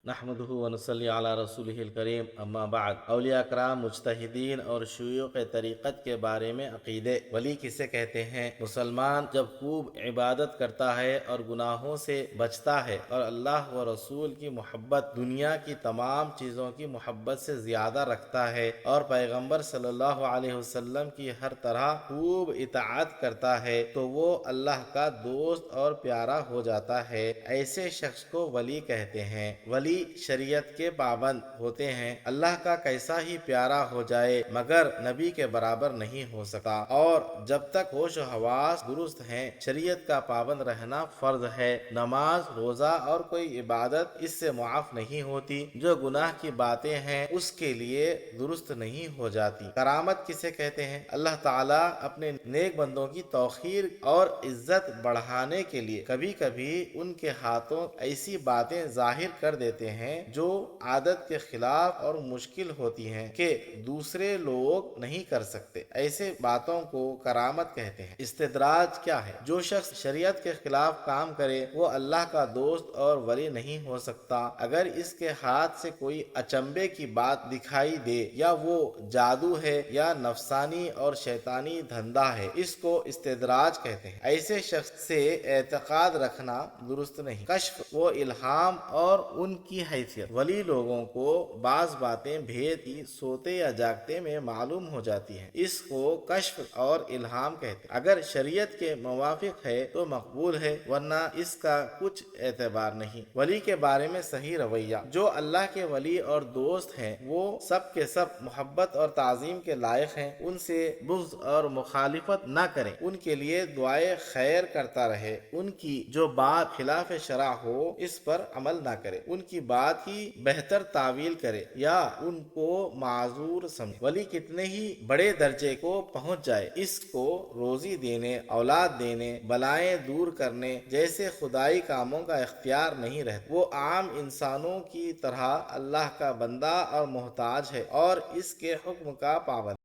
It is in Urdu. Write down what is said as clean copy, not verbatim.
نحمدہ ونصلی علی رسولہ الکریم اما بعد۔ اولیاء کرام، مجتہدین اور شیوخ طریقت کے بارے میں عقیدے۔ ولی کسے کہتے ہیں؟ مسلمان جب خوب عبادت کرتا ہے اور گناہوں سے بچتا ہے اور اللہ و رسول کی محبت دنیا کی تمام چیزوں کی محبت سے زیادہ رکھتا ہے اور پیغمبر صلی اللہ علیہ وسلم کی ہر طرح خوب اطاعت کرتا ہے تو وہ اللہ کا دوست اور پیارا ہو جاتا ہے۔ ایسے شخص کو ولی کہتے ہیں۔ ولی شریعت کے پابند ہوتے ہیں۔ اللہ کا کیسا ہی پیارا ہو جائے مگر نبی کے برابر نہیں ہو سکتا، اور جب تک ہوش و حواس درست ہیں شریعت کا پابند رہنا فرض ہے۔ نماز، روزہ اور کوئی عبادت اس سے معاف نہیں ہوتی۔ جو گناہ کی باتیں ہیں اس کے لیے درست نہیں ہو جاتی۔ کرامت کسے کہتے ہیں؟ اللہ تعالیٰ اپنے نیک بندوں کی توقیر اور عزت بڑھانے کے لیے کبھی کبھی ان کے ہاتھوں ایسی باتیں ظاہر کر دیتے ہیں جو عادت کے خلاف اور مشکل ہوتی ہیں کہ دوسرے لوگ نہیں کر سکتے۔ ایسے باتوں کو کرامت کہتے ہیں۔ استدراج کیا ہے؟ جو شخص شریعت کے خلاف کام کرے وہ اللہ کا دوست اور ولی نہیں ہو سکتا۔ اگر اس کے ہاتھ سے کوئی اچنبے کی بات دکھائی دے یا وہ جادو ہے یا نفسانی اور شیطانی دھندا ہے، اس کو استدراج کہتے ہیں۔ ایسے شخص سے اعتقاد رکھنا درست نہیں۔ کشف و الہام اور ان کی حیثیت۔ ولی لوگوں کو بعض باتیں بھید کی سوتے یا جاگتے میں معلوم ہو جاتی ہیں، اس کو کشف اور الہام کہتے ہیں۔ اگر شریعت کے موافق ہے تو مقبول ہے، ورنہ اس کا کچھ اعتبار نہیں۔ ولی کے بارے میں صحیح رویہ۔ جو اللہ کے ولی اور دوست ہیں وہ سب کے سب محبت اور تعظیم کے لائق ہیں۔ ان سے بغض اور مخالفت نہ کریں، ان کے لیے دعائے خیر کرتا رہے، ان کی جو بات خلاف شرع ہو اس پر عمل نہ کرے، ان کی بات کی بہتر تعویل کرے یا ان کو معذور سمجھے۔ ولی کتنے ہی بڑے درجے کو پہنچ جائے، اس کو روزی دینے، اولاد دینے، بلائیں دور کرنے جیسے خدائی کاموں کا اختیار نہیں رہتا۔ وہ عام انسانوں کی طرح اللہ کا بندہ اور محتاج ہے اور اس کے حکم کا پابند۔